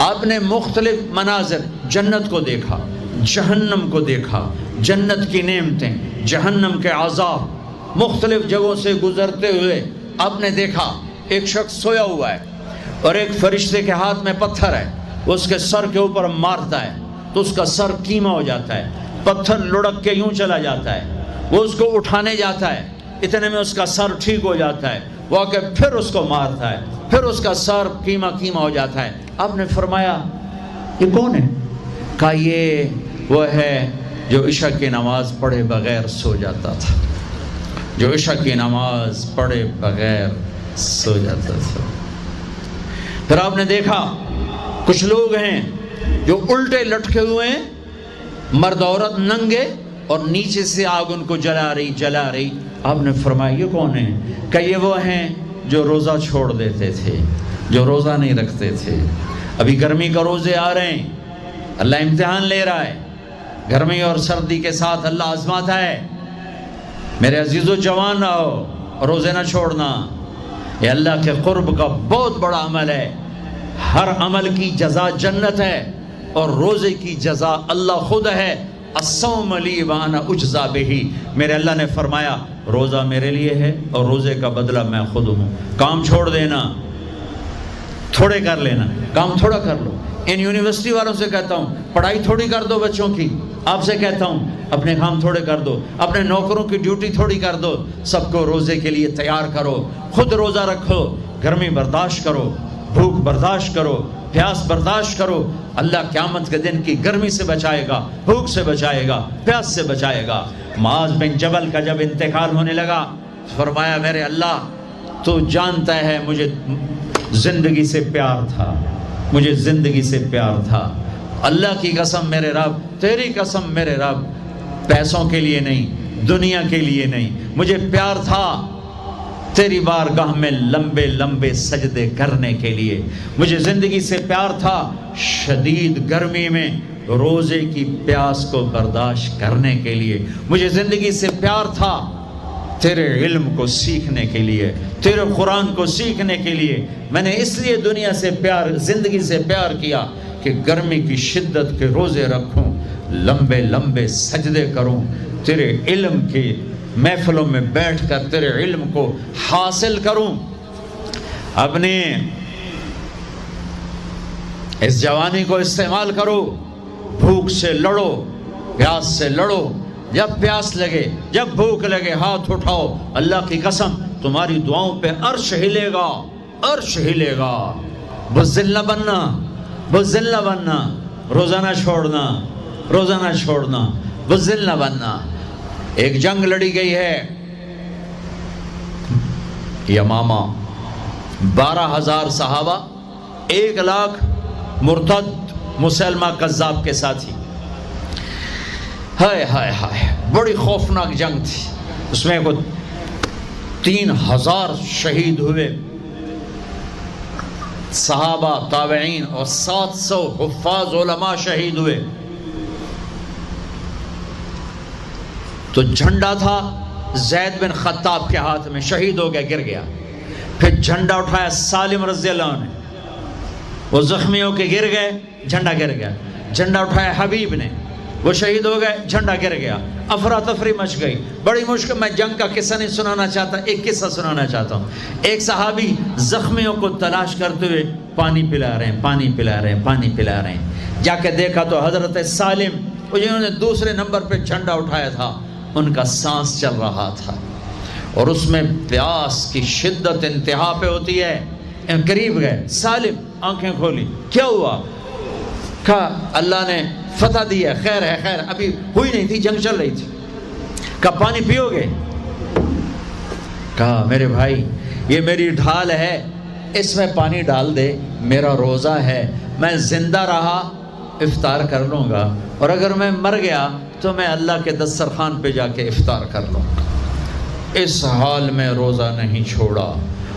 آپ نے مختلف مناظر، جنت کو دیکھا، جہنم کو دیکھا، جنت کی نعمتیں، جہنم کے عذاب، مختلف جگہوں سے گزرتے ہوئے آپ نے دیکھا ایک شخص سویا ہوا ہے اور ایک فرشتے کے ہاتھ میں پتھر ہے، وہ اس کے سر کے اوپر مارتا ہے تو اس کا سر کیما ہو جاتا ہے، پتھر لڑک کے یوں چلا جاتا ہے، وہ اس کو اٹھانے جاتا ہے، اتنے میں اس کا سر ٹھیک ہو جاتا ہے، وہ آ کے پھر اس کو مارتا ہے، پھر اس کا سر کیما ہو جاتا ہے۔ آپ نے فرمایا یہ کون ہے؟ کہا یہ وہ ہے جو عشاء کی نماز پڑھے بغیر سو جاتا تھا، جو عشاء کی نماز پڑھے بغیر سو جاتا تھا۔ پھر آپ نے دیکھا کچھ لوگ ہیں جو الٹے لٹکے ہوئے ہیں، مرد عورت ننگے، اور نیچے سے آگ ان کو جلا رہی۔ آپ نے فرمایا یہ کون ہے؟ کہ یہ وہ ہیں جو روزہ چھوڑ دیتے تھے، جو روزہ نہیں رکھتے تھے۔ ابھی گرمی کا روزے آ رہے ہیں، اللہ امتحان لے رہا ہے، گرمی اور سردی کے ساتھ اللہ آزماتا ہے۔ میرے عزیزو جوان رہو، روزے نہ چھوڑنا، یہ اللہ کے قرب کا بہت بڑا عمل ہے۔ ہر عمل کی جزا جنت ہے اور روزے کی جزا اللہ خود ہے۔ الصوم لی وانا اجزا بہ، میرے اللہ نے فرمایا روزہ میرے لیے ہے اور روزے کا بدلہ میں خود ہوں۔ کام چھوڑ دینا، تھوڑے کر لینا، کام تھوڑا کر لو۔ ان یونیورسٹی والوں سے کہتا ہوں پڑھائی تھوڑی کر دو بچوں کی، آپ سے کہتا ہوں اپنے کام تھوڑے کر دو، اپنے نوکروں کی ڈیوٹی تھوڑی کر دو، سب کو روزے کے لیے تیار کرو، خود روزہ رکھو، گرمی برداشت کرو، بھوک برداشت کرو، پیاس برداشت کرو۔ اللہ قیامت کے دن کی گرمی سے بچائے گا، بھوک سے بچائے گا، پیاس سے بچائے گا۔ معاذ بن جبل کا جب انتقال ہونے لگا فرمایا میرے اللہ تو جانتا ہے مجھے زندگی سے پیار تھا، مجھے زندگی سے پیار تھا، اللہ کی قسم میرے رب، تیری قسم میرے رب، پیسوں کے لیے نہیں، دنیا کے لیے نہیں، مجھے پیار تھا تیری بارگاہ میں لمبے لمبے سجدے کرنے کے لیے، مجھے زندگی سے پیار تھا شدید گرمی میں روزے کی پیاس کو برداشت کرنے کے لیے، مجھے زندگی سے پیار تھا تیرے علم کو سیکھنے کے لیے، تیرے قرآن کو سیکھنے کے لیے۔ میں نے اس لیے دنیا سے پیار، زندگی سے پیار کیا کہ گرمی کی شدت کے روزے رکھوں، لمبے لمبے سجدے کروں، تیرے علم کی محفلوں میں بیٹھ کر تیرے علم کو حاصل کروں۔ اپنے اس جوانی کو استعمال کرو، بھوک سے لڑو، پیاس سے لڑو، جب پیاس لگے، جب بھوک لگے ہاتھ اٹھاؤ، اللہ کی قسم تمہاری دعاؤں پہ عرش ہلے گا، عرش ہلے گا۔ بزدل نہ بننا، بزدل نہ بننا، روزہ نہ چھوڑنا، روزہ نہ چھوڑنا، بزدل نہ بننا۔ ایک جنگ لڑی گئی ہے یمامہ، 12,000 صحابہ، 1,00,000 مرتد مسلمہ کذاب کے ساتھی۔ ہائے ہائے ہائے، بڑی خوفناک جنگ تھی، اس میں کو 3,000 شہید ہوئے، صحابہ، تابعین اور 700 حفاظ علماء شہید ہوئے۔ تو جھنڈا تھا زید بن خطاب کے ہاتھ میں، شہید ہو گیا، گر گیا۔ پھر جھنڈا اٹھایا سالم رضی اللہ عنہ نے، وہ زخمی ہو کے گر گئے، جھنڈا گر گیا۔ جھنڈا اٹھایا حبیب نے، وہ شہید ہو گئے، جھنڈا گر گیا۔ افراتفری مچ گئی، بڑی مشکل۔ میں جنگ کا قصہ نہیں سنانا چاہتا، ایک قصہ سنانا چاہتا ہوں۔ ایک صحابی زخمیوں کو تلاش کرتے ہوئے پانی پلا رہے ہیں، پانی پلا رہے ہیں، پانی پلا رہے ہیں۔ جا کے دیکھا تو حضرت سالم، جنہوں نے دوسرے نمبر پہ جھنڈا اٹھایا تھا، ان کا سانس چل رہا تھا اور اس میں پیاس کی شدت انتہا پہ ہوتی ہے۔ قریب گئے، سالم آنکھیں کھولی، کیا ہوا؟ کہا اللہ نے فتح دی ہے، خیر ہے، خیر ابھی ہوئی نہیں تھی، جنگ چل رہی تھی۔ کہا پانی پیو گے؟ کہا میرے بھائی یہ میری ڈھال ہے، اس میں پانی ڈال دے، میرا روزہ ہے، میں زندہ رہا افطار کر لوں گا، اور اگر میں مر گیا تو میں اللہ کے دسترخوان پہ جا کے افطار کر لوں گا۔ اس حال میں روزہ نہیں چھوڑا۔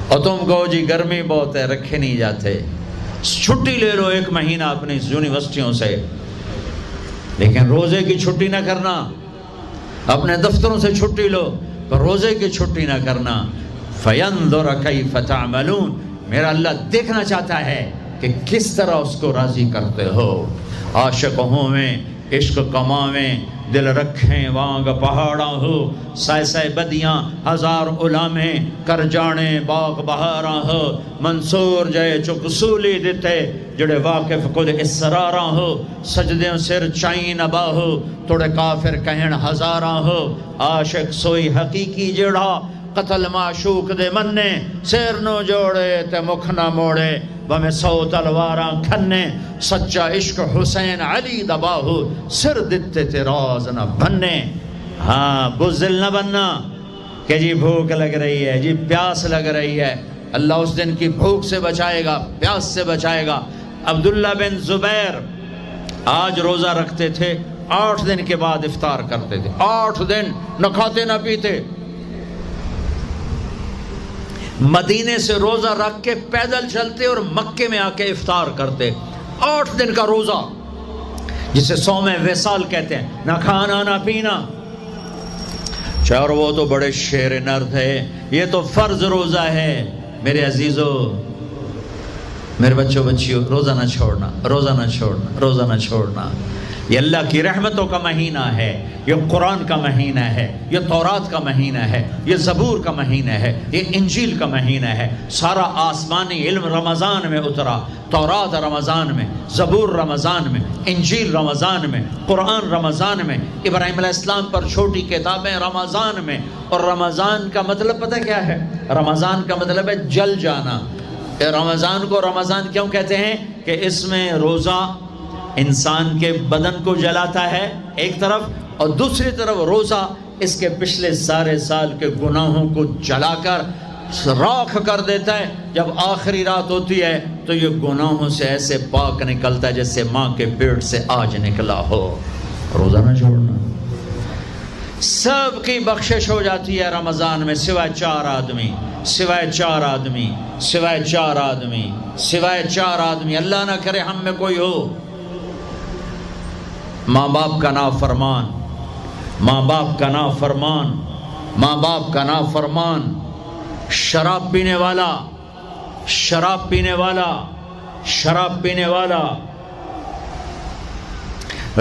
اور تم کہو جی گرمی بہت ہے، رکھے نہیں جاتے، چھٹی لے لو 1 مہینہ اپنی یونیورسٹیوں سے، لیکن روزے کی چھٹی نہ کرنا۔ اپنے دفتروں سے چھٹی لو پر روزے کی چھٹی نہ کرنا۔ فَيَنْظُرَ كَيْفَ تَعْمَلُونَ، میرا اللہ دیکھنا چاہتا ہے کہ کس طرح اس کو راضی کرتے ہو۔ عاشق ہوویں عشق کماویں دل رکھیں وانگ پہاڑاں ہو، سائے سائے بدیاں ہزار علامیں کر جانے باغ بہاراں ہو، منصور جائے چک سولی دیتے جڑے واقف خود اسراراں ہو، سجدیں سر چائیں نبا ہو توڑے کافر کہن ہزاراں ہو، عاشق سوئی حقیقی جڑا قتل معشوق دے مننے، سیر نو جوڑے تے مکھ نہ موڑے بمیں 100 تلواراں کھنے، سچا عشق حسین علی دباہو سر دتے تے راز نہ بننے۔ ہاں بزدل نہ بننا کہ جی بھوک لگ رہی ہے، جی پیاس لگ رہی ہے، اللہ اس دن کی بھوک سے بچائے گا، پیاس سے بچائے گا۔ عبداللہ بن زبیر آج روزہ رکھتے تھے، 8 دن کے بعد افطار کرتے تھے، 8 دن نہ کھاتے نہ پیتے، مدینے سے روزہ رکھ کے پیدل چلتے اور مکے میں آ کے افطار کرتے، 8 دن کا روزہ جسے صوم وصال کہتے ہیں، نہ کھانا نہ پینا۔ اور وہ تو بڑے شیر نرد ہے، یہ تو فرض روزہ ہے۔ میرے عزیزو، میرے بچوں بچیوں، روزہ نہ چھوڑنا، روزہ نہ چھوڑنا، روزہ نہ چھوڑنا۔ یہ اللہ کی رحمتوں کا مہینہ ہے، یہ قرآن کا مہینہ ہے، یہ تورات کا مہینہ ہے، یہ زبور کا مہینہ ہے، یہ انجیل کا مہینہ ہے۔ سارا آسمانی علم رمضان میں اترا، تورات رمضان میں، زبور رمضان میں، انجیل رمضان میں، قرآن رمضان میں، ابراہیم علیہ السلام پر چھوٹی کتابیں رمضان میں۔ اور رمضان کا مطلب پتہ کیا ہے؟ رمضان کا مطلب ہے جل جانا۔ رمضان کو رمضان کیوں کہتے ہیں؟ کہ اس میں روزہ انسان کے بدن کو جلاتا ہے ایک طرف، اور دوسری طرف روزہ اس کے پچھلے سارے سال کے گناہوں کو جلا کر راکھ کر دیتا ہے۔ جب آخری رات ہوتی ہے تو یہ گناہوں سے ایسے پاک نکلتا ہے جیسے ماں کے پیٹ سے آج نکلا ہو۔ روزہ نہ چھوڑنا، سب کی بخشش ہو جاتی ہے رمضان میں، سوائے 4 آدمی، سوائے 4 آدمی، سوائے 4 آدمی، سوائے 4 آدمی۔ اللہ نہ کرے ہم میں کوئی ہو۔ ماں باپ کا نافرمان، ماں باپ کا نافرمان، ماں باپ کا نافرمان، شراب پینے والا، شراب پینے والا، شراب پینے والا،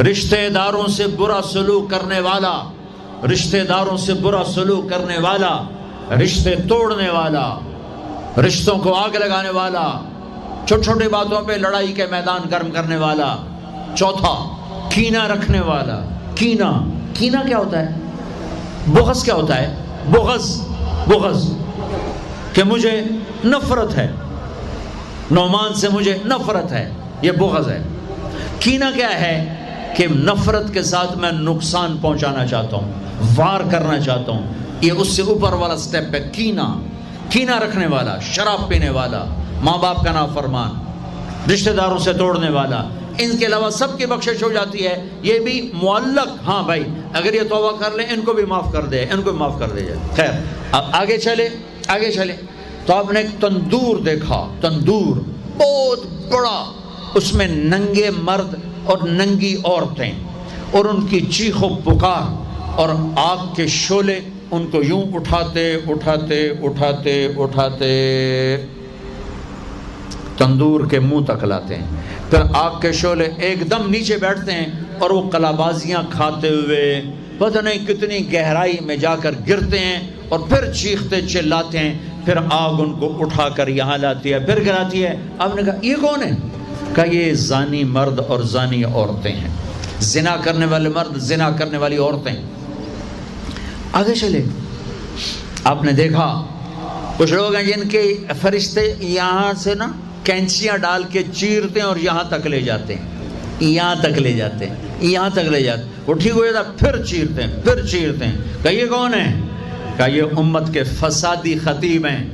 رشتہ داروں سے برا سلوک کرنے والا، رشتہ داروں سے برا سلوک کرنے والا، رشتے توڑنے والا، رشتوں کو آگ لگانے والا، چھوٹی چھوٹی باتوں پہ لڑائی کے میدان گرم کرنے والا۔ چوتھا، کینہ رکھنے والا۔ کینہ، کینہ کیا ہوتا ہے؟ بغض کیا ہوتا ہے؟ بغض، بغض کہ مجھے نفرت ہے، نعمان سے مجھے نفرت ہے، یہ بغض ہے۔ کینہ کیا ہے؟ کہ نفرت کے ساتھ میں نقصان پہنچانا چاہتا ہوں، وار کرنا چاہتا ہوں، یہ اس سے اوپر والا سٹیپ ہے کینہ۔ کینہ رکھنے والا، شراب پینے والا، ماں باپ کا نافرمان، رشتہ داروں سے توڑنے والا، ان کے علاوہ سب کی بخشش ہو جاتی ہے۔ یہ بھی معلق، ہاں بھائی اگر یہ توبہ کر لیں ان کو بھی معاف کر دے، ان کو بھی معاف کر دے جائے۔ خیر، اب آگے چلے، آگے چلے تو آپ نے ایک تندور دیکھا، تندور بہت بڑا، اس میں ننگے مرد اور ننگی عورتیں، اور ان کی چیخ و پکار، اور آگ کے شعلے ان کو یوں اٹھاتے اٹھاتے اٹھاتے اٹھاتے تندور کے منہ تک لاتے ہیں۔ پھر آگ کے شعلے ایک دم نیچے بیٹھتے ہیں اور وہ کلابازیاں کھاتے ہوئے پتہ نہیں کتنی گہرائی میں جا کر گرتے ہیں، اور پھر چیختے چلاتے ہیں۔ پھر آگ ان کو اٹھا کر یہاں لاتی ہے، پھر گراتی ہے۔ آپ نے کہا یہ کون ہے؟ کہا یہ زانی مرد اور زانی عورتیں ہیں، زنا کرنے والے مرد، زنا کرنے والی عورتیں۔ آگے چلے، آپ نے دیکھا کچھ لوگ ہیں جن کے فرشتے یہاں سے نا کینچیاں ڈال کے چیرتے ہیں اور یہاں تک لے جاتے ہیں، یہاں تک لے جاتے ہیں، یہاں تک لے جاتے ہیں، وہ ٹھیک ہو جاتا پھر چیرتے ہیں، پھر چیرتے ہیں۔ کہا یہ کون ہے؟ کہا یہ امت کے فسادی خطیب ہیں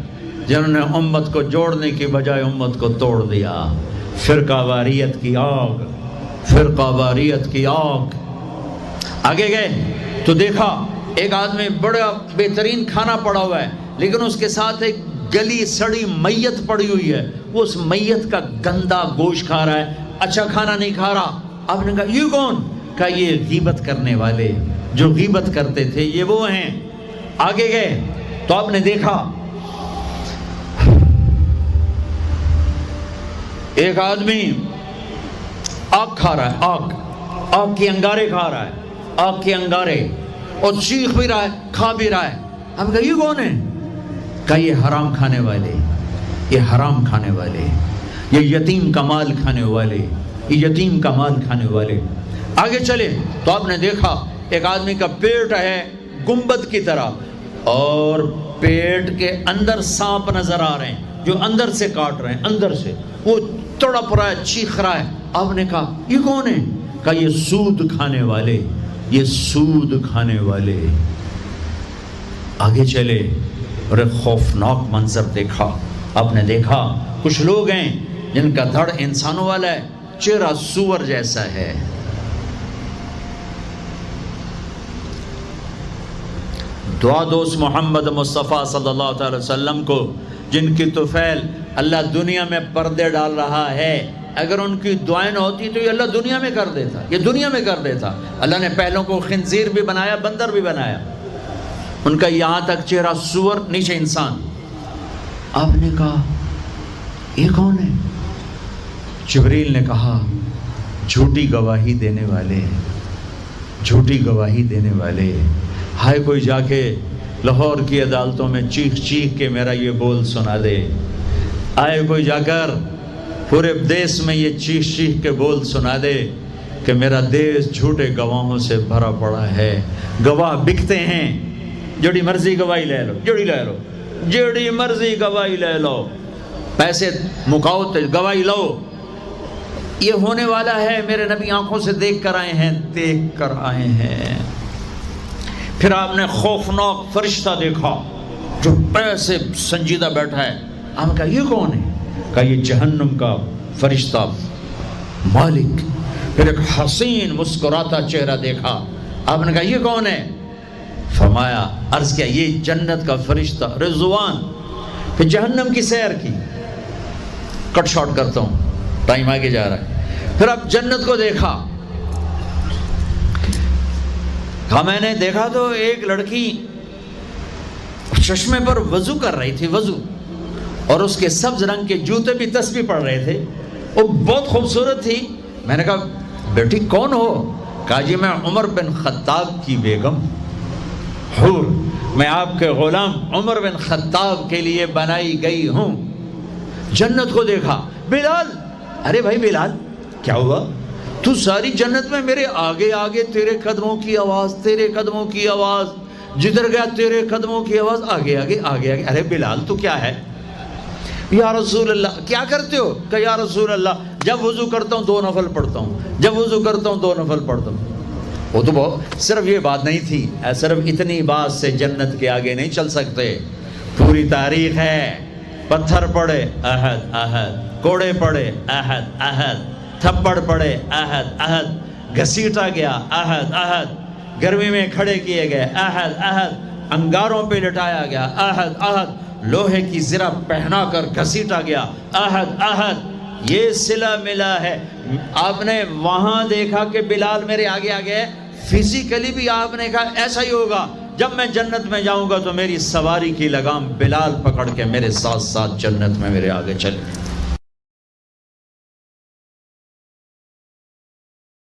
جنہوں نے امت کو جوڑنے کی بجائے امت کو توڑ دیا۔ فرقہ واریت کی آگ، فرقہ واریت کی آگ۔ آگے گئے تو دیکھا ایک آدمی بڑا بہترین کھانا پڑا ہوا ہے، لیکن اس کے ساتھ ایک گلی سڑی میت پڑی ہوئی ہے، وہ اس میت کا گندا گوشت کھا رہا ہے، اچھا کھانا نہیں کھا رہا۔ آپ نے کہا یہ کون؟ کہا یہ غیبت کرنے والے، جو غیبت کرتے تھے یہ وہ ہیں۔ آگے گئے تو آپ نے دیکھا ایک آدمی آگ کھا رہا ہے، آگ کے انگارے کھا رہا ہے، آگ کے انگارے، اور چیخ بھی رہا ہے، کھا بھی رہا ہے. ہم کہا یہ کون ہے؟ کہا یہ حرام کھانے والے، یہ حرام کھانے والے، یہ یتیم کا مال کھانے والے، یہ یتیم کا مال کھانے والے. آگے چلے تو آپ نے دیکھا ایک آدمی کا پیٹ ہے گنبد کی طرح، اور پیٹ کے اندر سانپ نظر آ رہے ہیں جو اندر سے کاٹ رہے ہیں، اندر سے وہ تڑپ رہا ہے، چیخ رہا ہے. آپ نے کہا یہ کون ہے؟ کہا یہ سود کھانے والے، یہ سود کھانے والے. آگے چلے اور ایک خوفناک منظر دیکھا. آپ نے دیکھا کچھ لوگ ہیں جن کا دھڑ انسانوں والا ہے، چہرہ سور جیسا ہے. دعا دوست محمد مصطفیٰ صلی اللہ تعالی وسلم کو، جن کی طفیل اللہ دنیا میں پردے ڈال رہا ہے، اگر ان کی دعائیں نہ ہوتی تو یہ اللہ دنیا میں کر دیتا، یہ دنیا میں کر دیتا. اللہ نے پہلوں کو خنزیر بھی بنایا، بندر بھی بنایا، ان کا یہاں تک چہرہ سور، نیچے انسان. آپ نے کہا یہ کون ہے؟ جبریل نے کہا جھوٹی گواہی دینے والے، جھوٹی گواہی دینے والے. ہائے کوئی جا کے لاہور کی عدالتوں میں چیخ چیخ کے میرا یہ بول سنا دے. آئے کوئی جا کر پورے دیس میں یہ چیخ چیخ کے بول سنا دے کہ میرا دیس جھوٹے گواہوں سے بھرا پڑا ہے. گواہ بکتے ہیں، جڑی مرضی گواہی لے لو، جڑی مرضی گواہی لے لو، پیسے مکاؤ تو گواہی لو. یہ ہونے والا ہے، میرے نبی آنکھوں سے دیکھ کر آئے ہیں، دیکھ کر آئے ہیں. پھر آپ نے خوفناک فرشتہ دیکھا جو ایسے سنجیدہ بیٹھا ہے. آپ نے کہا یہ کون ہے؟ کہا یہ جہنم کا فرشتہ مالک. پھر ایک حسین مسکراتا چہرہ دیکھا. آپ نے کہا یہ کون ہے؟ فرمایا، عرض کیا یہ جنت کا فرشتہ رضوان. پھر جہنم کی سیر کی. کٹ شارٹ کرتا ہوں، ٹائم آگے جا رہا ہے. پھر اب جنت کو دیکھا. کہا میں نے دیکھا تو ایک لڑکی چشمے پر وضو کر رہی تھی، وضو، اور اس کے سبز رنگ کے جوتے بھی تسبیح پڑھ رہے تھے، وہ بہت خوبصورت تھی. میں نے کہا بیٹی کون ہو؟ کہا جی میں عمر بن خطاب کی بیگم حور، میں آپ کے غلام عمر بن خطاب کے لیے بنائی گئی ہوں. جنت کو دیکھا. بلال، ارے بھائی بلال کیا ہوا؟ تو ساری جنت میں میرے آگے آگے، تیرے قدموں کی آواز، تیرے قدموں کی آواز، جدھر گیا تیرے قدموں کی آواز، آگے آگے آگے آگے. ارے بلال تو کیا ہے؟ یا رسول اللہ کیا کرتے ہو؟ کہ یا رسول اللہ جب وضو کرتا ہوں 2 نفل پڑھتا ہوں، جب وضو کرتا ہوں 2 نفل پڑھتا ہوں. وہ تو بہت، صرف یہ بات نہیں تھی، صرف اتنی بات سے جنت کے آگے نہیں چل سکتے. پوری تاریخ ہے. پتھر پڑے احد احد، کوڑے پڑے احد احد، تھپڑ پڑے احد احد، گھسیٹا گیا احد احد، گرمی میں کھڑے کیے گئے احد احد، انگاروں پہ لٹایا گیا احد احد، لوہے کی زرہ پہنا کر گھسیٹا گیا احد احد. یہ صلہ ملا ہے. آپ نے وہاں دیکھا کہ بلال میرے آگے آگے ہے، فزیکلی بھی آپ نے کہا ایسا ہی ہوگا. جب میں جنت میں جاؤں گا تو میری سواری کی لگام بلال پکڑ کے میرے ساتھ ساتھ جنت میں میرے آگے چلے.